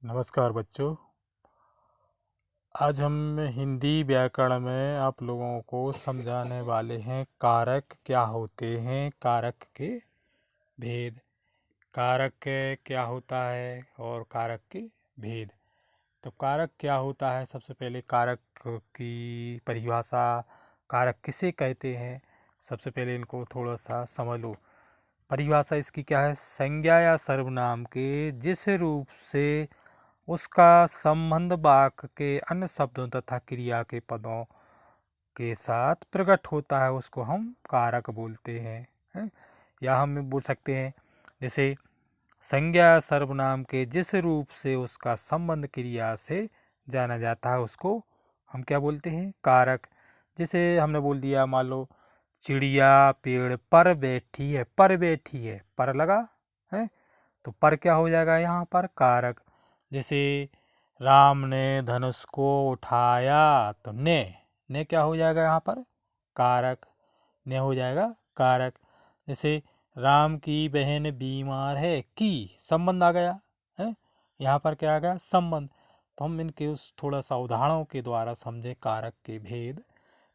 नमस्कार बच्चों। आज हम हिंदी व्याकरण में आप लोगों को समझाने वाले हैं कारक क्या होते हैं, कारक के भेद। कारक क्या होता है और कारक के भेद। तो कारक क्या होता है, सबसे पहले कारक की परिभाषा, कारक किसे कहते हैं, सबसे पहले इनको थोड़ा सा समझ लो। परिभाषा इसकी क्या है? संज्ञा या सर्वनाम के जिस रूप से उसका संबंध वाक्य के अन्य शब्दों तथा क्रिया के पदों के साथ प्रकट होता है उसको हम कारक बोलते हैं। या हम बोल सकते हैं जैसे संज्ञा सर्वनाम के जिस रूप से उसका संबंध क्रिया से जाना जाता है उसको हम क्या बोलते हैं? कारक। जैसे हमने बोल दिया, मान लो चिड़िया पेड़ पर बैठी है, पर बैठी है, पर लगा है तो पर क्या हो जाएगा यहाँ पर? कारक। जैसे राम ने धनुष को उठाया तो ने क्या हो जाएगा यहाँ पर? कारक। ने हो जाएगा कारक। जैसे राम की बहन बीमार है, की संबंध आ गया है, यहाँ पर क्या आ गया? संबंध। तो हम इनके उस थोड़ा सा उदाहरणों के द्वारा समझे कारक के भेद।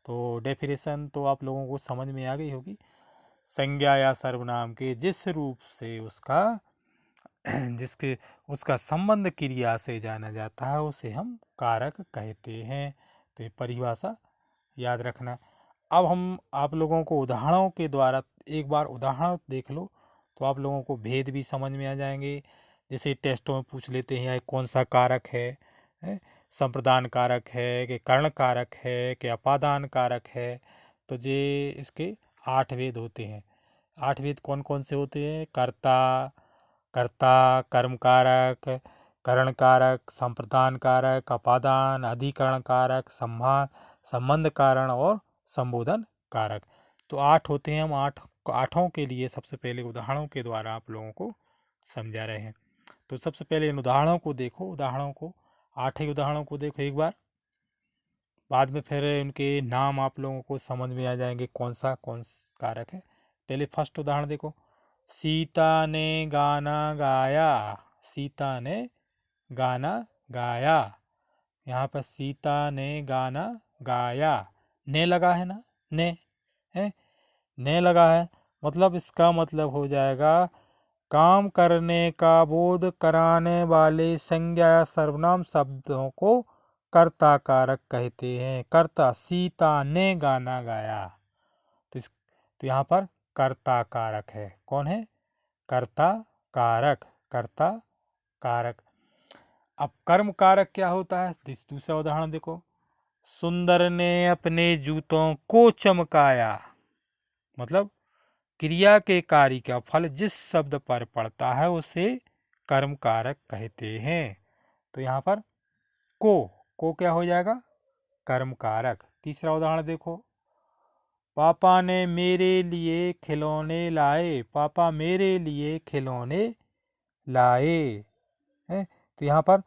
तो डेफिनेशन तो आप लोगों को समझ में आ गई होगी। संज्ञा या सर्वनाम के जिस रूप से जिसके उसका संबंध क्रिया से जाना जाता है उसे हम कारक कहते हैं। तो ये परिभाषा याद रखना। अब हम आप लोगों को उदाहरणों के द्वारा एक बार उदाहरण देख लो तो आप लोगों को भेद भी समझ में आ जाएंगे। जैसे टेस्टों में पूछ लेते हैं कौन सा कारक है? संप्रदान कारक है कि कर्ण कारक है कि अपादान कारक है। तो ये इसके 8 भेद होते हैं। 8 भेद कौन कौन से होते हैं? कर्ता, कर्ता, कर्म कारक, करण कारक, संप्रदान कारक, अपादान, अधिकरण कारक, संबंध कारण और संबोधन कारक। तो 8 होते हैं। हम आठों के लिए सबसे पहले उदाहरणों के द्वारा आप लोगों को समझा रहे हैं। तो सबसे पहले इन उदाहरणों को देखो, उदाहरणों को 8 ही उदाहरणों को देखो एक बार, बाद में फिर उनके नाम आप लोगों को समझ में आ जाएंगे कौन कारक है। पहले फर्स्ट उदाहरण देखो। सीता ने गाना गाया, सीता ने गाना गाया। यहाँ पर सीता ने गाना गाया, ने लगा है ना, ने है, ने लगा है, मतलब इसका मतलब हो जाएगा काम करने का बोध कराने वाले संज्ञा या सर्वनाम शब्दों को कर्ता कारक कहते हैं। कर्ता, सीता ने गाना गाया, तो यहाँ पर कर्ता कारक है। कौन है? कर्ता कारक, कर्ता कारक। अब कर्म कारक क्या होता है? दूसरा उदाहरण देखो। सुंदर ने अपने जूतों को चमकाया, मतलब क्रिया के कार्य का फल जिस शब्द पर पड़ता है उसे कर्म कारक कहते हैं। तो यहाँ पर को क्या हो जाएगा? कर्म कारक। तीसरा उदाहरण देखो। पापा ने मेरे लिए खिलौने लाए, पापा मेरे लिए खिलौने लाए है। तो यहाँ पर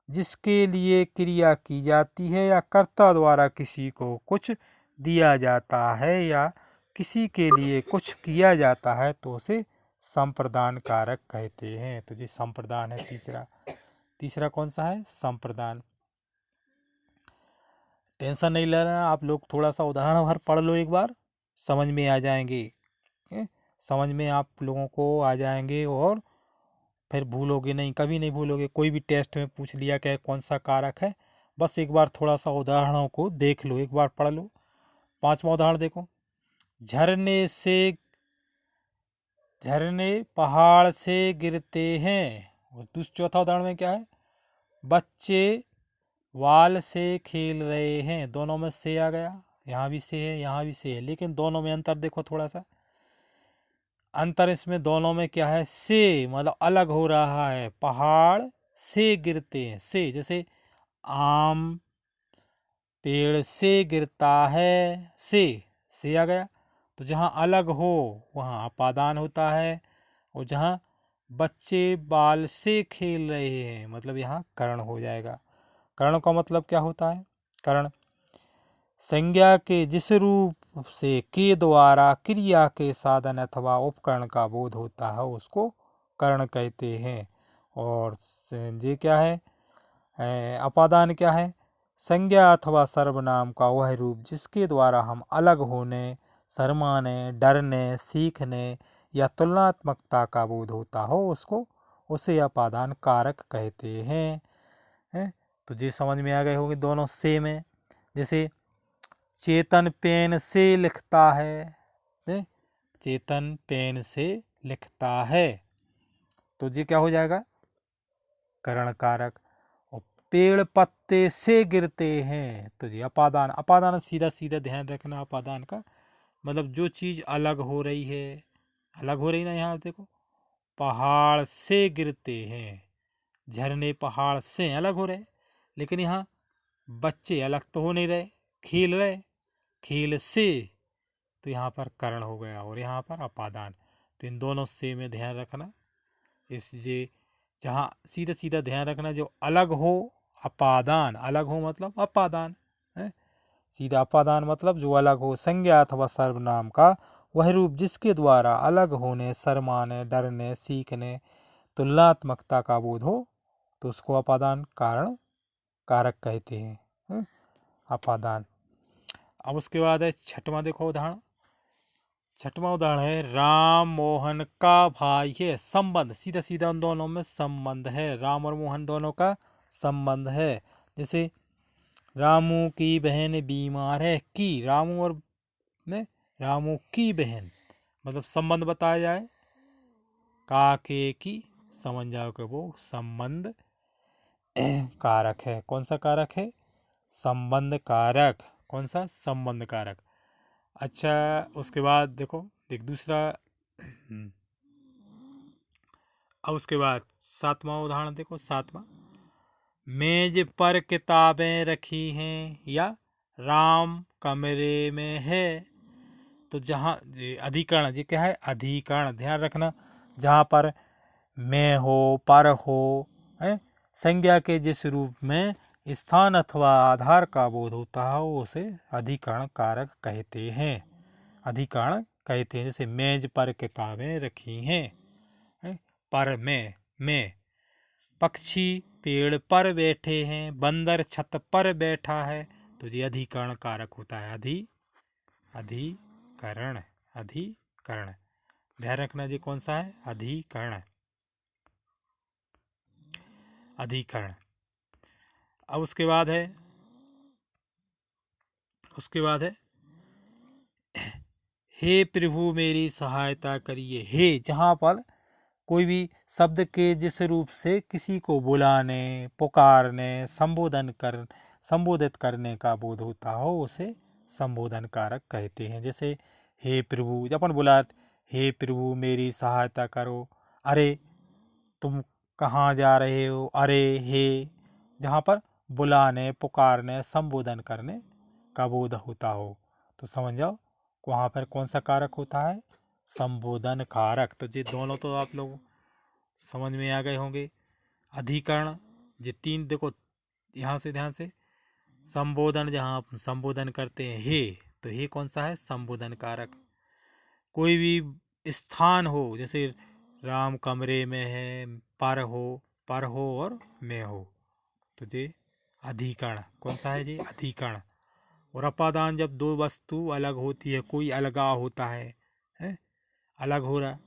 जिसके लिए क्रिया की जाती है या कर्ता द्वारा किसी को कुछ दिया जाता है या किसी के लिए कुछ किया जाता है तो उसे संप्रदान कारक कहते हैं। तो जी संप्रदान है तीसरा। तीसरा कौन सा है? संप्रदान। टेंशन नहीं लेना, आप लोग थोड़ा सा उदाहरण भर पढ़ लो एक बार, समझ में आ जाएंगे। समझ में आप लोगों को आ जाएंगे और फिर भूलोगे नहीं, कभी नहीं भूलोगे। कोई भी टेस्ट में पूछ लिया क्या कौन सा कारक है, बस एक बार थोड़ा सा उदाहरणों को देख लो, एक बार पढ़ लो। 5वां उदाहरण देखो। झरने पहाड़ से गिरते हैं। और चौथा उदाहरण में क्या है? बच्चे वाल से खेल रहे हैं। दोनों में से आ गया, यहाँ भी से है यहाँ भी से है, लेकिन दोनों में अंतर देखो थोड़ा सा। अंतर इसमें दोनों में क्या है? से, मतलब अलग हो रहा है। पहाड़ से गिरते हैं, से जैसे आम पेड़ से गिरता है, से आ गया। तो जहाँ अलग हो वहाँ अपादान होता है, और जहाँ बच्चे बाल से खेल रहे हैं मतलब यहाँ करण हो जाएगा। करण का मतलब क्या होता है? करण संज्ञा के जिस रूप से के द्वारा क्रिया के साधन अथवा उपकरण का बोध होता है उसको करण कहते हैं। और ये क्या है? अपादान क्या है? संज्ञा अथवा सर्वनाम का वह रूप जिसके द्वारा हम अलग होने, शर्माने, डरने, सीखने या तुलनात्मकता का बोध होता हो उसको उसे अपादान कारक कहते हैं। तो ये समझ में आ गए होंगे दोनों सेम है। जैसे चेतन पेन से लिखता है, चेतन पेन से लिखता है, तो ये क्या हो जाएगा? करण कारक। और पेड़ पत्ते से गिरते हैं, तो ये अपादान। अपादान सीधा सीधा ध्यान रखना, अपादान का मतलब जो चीज़ अलग हो रही है, अलग हो रही ना। यहाँ देखो, पहाड़ से गिरते हैं, झरने पहाड़ से अलग हो रहे, लेकिन यहाँ बच्चे अलग तो हो नहीं रहे, खेल रहे, खेल से, तो यहाँ पर करण हो गया और यहाँ पर अपादान। तो इन दोनों से में ध्यान रखना। इसलिए जहाँ सीधा सीधा ध्यान रखना, जो अलग हो अपादान, अलग हो मतलब अपादान है। सीधा अपादान मतलब जो अलग हो, संज्ञा अथवा सर्वनाम का वह रूप जिसके द्वारा अलग होने, शर्माने, डरने, सीखने, तुलनात्मकता का बोध हो, तो उसको अपादान कारण कारक कहते हैं, अपादान। अब उसके बाद है छठवां, देखो उदाहरण। छठवां उदाहरण है राम मोहन का भाई है। संबंध, सीधा सीधा उन दोनों में संबंध है, राम और मोहन दोनों का संबंध है। जैसे रामू की बहन बीमार है, की रामू और में रामू की बहन, मतलब संबंध बताया जाए, काके की, समझ जाओ कि वो संबंध कारक है। कौन सा कारक है? संबंध कारक। कौन सा? संबंध कारक। अच्छा, उसके बाद देखो एक दूसरा। अब उसके बाद सातवां उदाहरण देखो, सातवां। मेज पर किताबें रखी हैं या राम कमरे में है, तो जहाँ अधिकरण, ये क्या है? अधिकरण। ध्यान रखना, जहाँ पर में हो, पर हो, है, संज्ञा के जिस रूप में स्थान अथवा आधार का बोध होता है उसे अधिकरण कारक कहते हैं, अधिकरण कहते हैं। जैसे मेज पर किताबें रखी हैं, पर में पक्षी पेड़ पर बैठे हैं, बंदर छत पर बैठा है, तो ये अधिकरण कारक होता है। अधिकरण, अधिकरण। ध्यान रखना जी, कौन सा है? अधिकरण, अधिकरण। अब उसके बाद है हे प्रभु मेरी सहायता करिए। हे, जहाँ पर कोई भी शब्द के जिस रूप से किसी को बुलाने, पुकारने, संबोधित करने का बोध होता हो उसे संबोधन कारक कहते हैं। जैसे हे प्रभु, जब अपन बुलाते हे प्रभु मेरी सहायता करो, अरे तुम कहाँ जा रहे हो, अरे हे, जहाँ पर बुलाने, पुकारने, संबोधन करने का बोध होता हो, तो समझ जाओ वहाँ पर कौन सा कारक होता है? संबोधन कारक। तो ये दोनों तो आप लोग समझ में आ गए होंगे। अधिकरण, ये तीन देखो यहाँ से ध्यान से। संबोधन, जहाँ आप संबोधन करते हैं हे, तो हे कौन सा है? संबोधन कारक। कोई भी स्थान हो, जैसे राम कमरे में है, पर हो और में हो, तो ये अधिकरण। कौन सा है? ये अधिकरण। और अपादान, जब दो वस्तु अलग होती है, कोई अलगाव होता है, अलग हो रहा,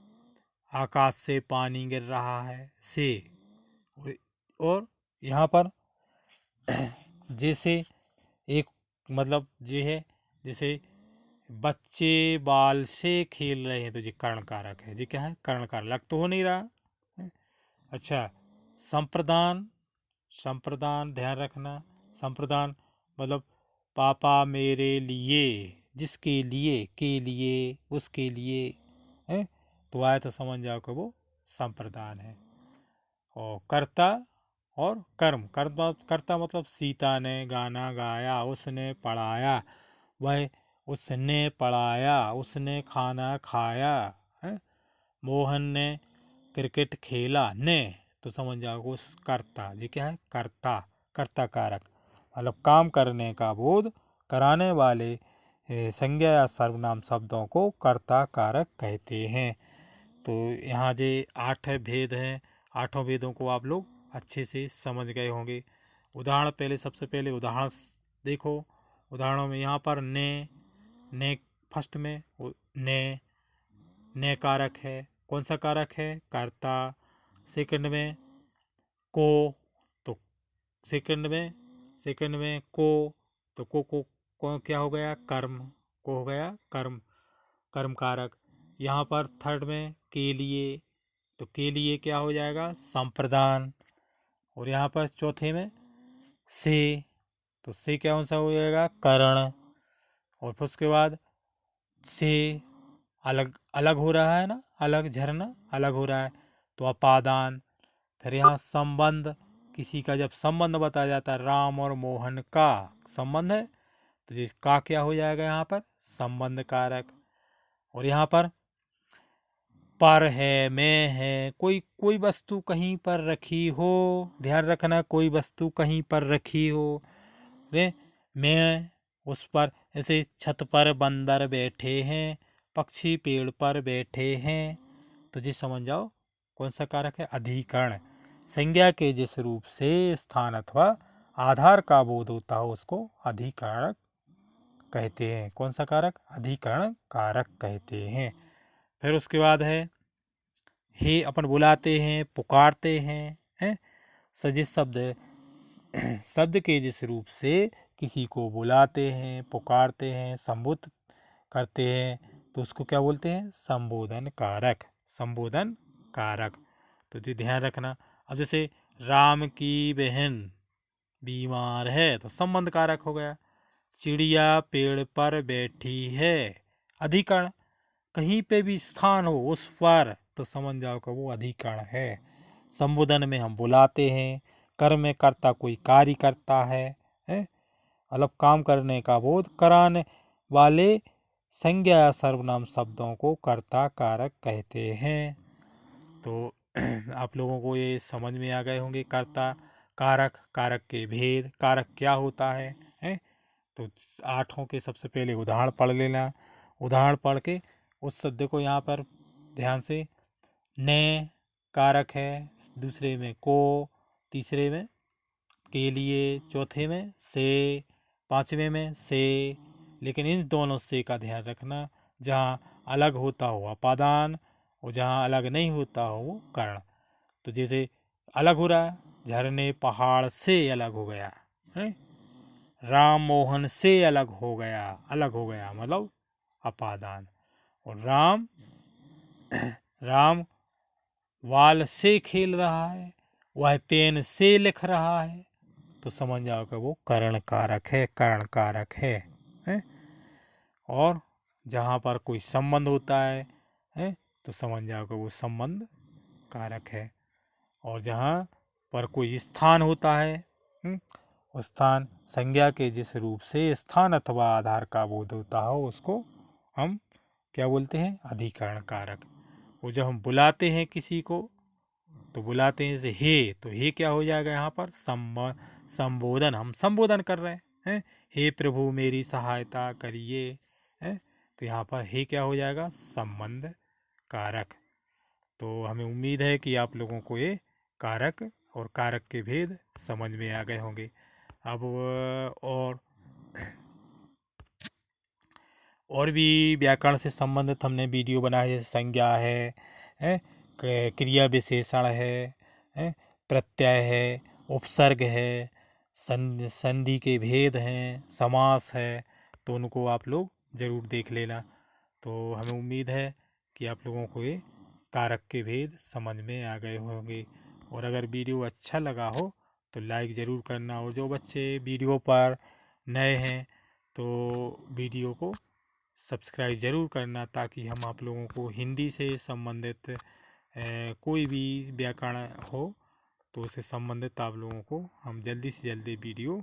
आकाश से पानी गिर रहा है से, और यहाँ पर जैसे एक मतलब ये है, जैसे बच्चे बाल से खेल रहे हैं, तो ये कर्ण कारक है। ये क्या है? कर्ण कारक। लग तो हो नहीं रहा है? अच्छा, संप्रदान, संप्रदान ध्यान रखना। संप्रदान मतलब पापा मेरे लिए, जिसके लिए, के लिए, उसके लिए है, तो आए तो समझ जाओ कि वो संप्रदान है। और कर्ता और कर्म। कर्ता मतलब सीता ने गाना गाया, उसने पढ़ाया, वह उसने पढ़ाया, उसने खाना खाया, है, मोहन ने क्रिकेट खेला, ने, तो समझ जाओ उस कर्ता। ये क्या है? कर्ता, कर्ता कारक, मतलब काम करने का बोध कराने वाले संज्ञा या सर्वनाम शब्दों को कर्ता कारक कहते हैं। तो यहाँ जे 8 भेद हैं, 8 भेदों को आप लोग अच्छे से समझ गए होंगे। उदाहरण पहले सबसे पहले उदाहरण देखो। उदाहरणों में यहाँ पर ने फर्स्ट में ने कारक है। कौन सा कारक है? कर्ता। सेकंड में को, तो सेकंड में को, तो को क्या हो गया? कर्म। को हो गया कर्म कारक। यहाँ पर थर्ड में के लिए, तो के लिए क्या हो जाएगा? संप्रदान। और यहाँ पर चौथे में से, तो से क्या सा हो जाएगा? करण। और फिर उसके बाद से अलग अलग हो रहा है ना, अलग झरना अलग हो रहा है, तो अपादान। फिर यहाँ संबंध, किसी का जब संबंध बताया जाता है, राम और मोहन का संबंध है, तो जिसका क्या हो जाएगा यहाँ पर? संबंध कारक। और यहाँ पर है, में है, कोई वस्तु कहीं पर रखी हो, ध्यान रखना, कोई वस्तु कहीं पर रखी हो रे, मैं उस पर, ऐसे छत पर बंदर बैठे हैं, पक्षी पेड़ पर बैठे हैं, तो जी समझ जाओ कौन सा कारक है? अधिकरण। संज्ञा के जिस रूप से स्थान अथवा आधार का बोध होता हो उसको अधिकरण कहते हैं। कौन सा कारक? अधिकरण कारक कहते हैं। फिर उसके बाद है हे, अपन बुलाते हैं, पुकारते हैं, सजिश शब्द शब्द के जिस रूप से किसी को बुलाते हैं, पुकारते हैं, संबोधित करते हैं, तो उसको क्या बोलते हैं? संबोधन कारक। संबोधन कारक। तो जी ध्यान रखना। अब जैसे राम की बहन बीमार है, तो संबंध कारक हो गया। चिड़िया पेड़ पर बैठी है, अधिकरण। कहीं पे भी स्थान हो उस पर, तो समझ जाओ कि वो अधिकरण है। संबोधन में हम बुलाते हैं, कर्म में कर्ता कोई कार्य करता है, मतलब काम करने का बोध कराने वाले संज्ञा या सर्वनाम शब्दों को कर्ता कारक कहते हैं। तो आप लोगों को ये समझ में आ गए होंगे कर्ता कारक, कारक के भेद, कारक क्या होता है, तो आठों के सबसे पहले उदाहरण पढ़ लेना। उदाहरण पढ़ के उस शब्द को यहाँ पर ध्यान से, ने कारक है, दूसरे में को, तीसरे में के लिए, चौथे में से, पांचवें में से। लेकिन इन दोनों से का ध्यान रखना, जहाँ अलग होता हो अपादान, और जहाँ अलग नहीं होता हो वो कर्ण। तो जैसे अलग हो रहा है, झरने पहाड़ से अलग हो गया है, राम मोहन से अलग हो गया मतलब अपादान। और राम वाल से खेल रहा है, वह पेन से लिख रहा है, तो समझ जाओ कि वो कर्ण कारक है? और जहाँ पर कोई संबंध होता है, तो समझ जाओ कि वो संबंध कारक है। और जहाँ पर कोई स्थान होता है, उस स्थान संज्ञा के जिस रूप से स्थान अथवा आधार का बोध होता हो उसको हम क्या बोलते हैं? अधिकरण कारक। वो जब हम बुलाते हैं किसी को, तो बुलाते हैं जैसे हे, तो हे क्या हो जाएगा यहाँ पर? संबोधन। हम संबोधन कर रहे हैं, हे प्रभु मेरी सहायता करिए, तो यहाँ पर हे क्या हो जाएगा? संबंध कारक। तो हमें उम्मीद है कि आप लोगों को ये कारक और कारक के भेद समझ में आ गए होंगे। अब और भी व्याकरण से संबंधित हमने वीडियो बनाए, जैसे संज्ञा है, क्रिया विशेषण है, प्रत्यय है, उपसर्ग है, संधि के भेद हैं, समास है, तो उनको आप लोग ज़रूर देख लेना। तो हमें उम्मीद है कि आप लोगों को ये कारक के भेद समझ में आ गए होंगे। और अगर वीडियो अच्छा लगा हो तो लाइक ज़रूर करना, और जो बच्चे वीडियो पर नए हैं तो वीडियो को सब्सक्राइब ज़रूर करना, ताकि हम आप लोगों को हिंदी से संबंधित कोई भी व्याकरण हो तो उससे संबंधित आप लोगों को हम जल्दी से जल्दी वीडियो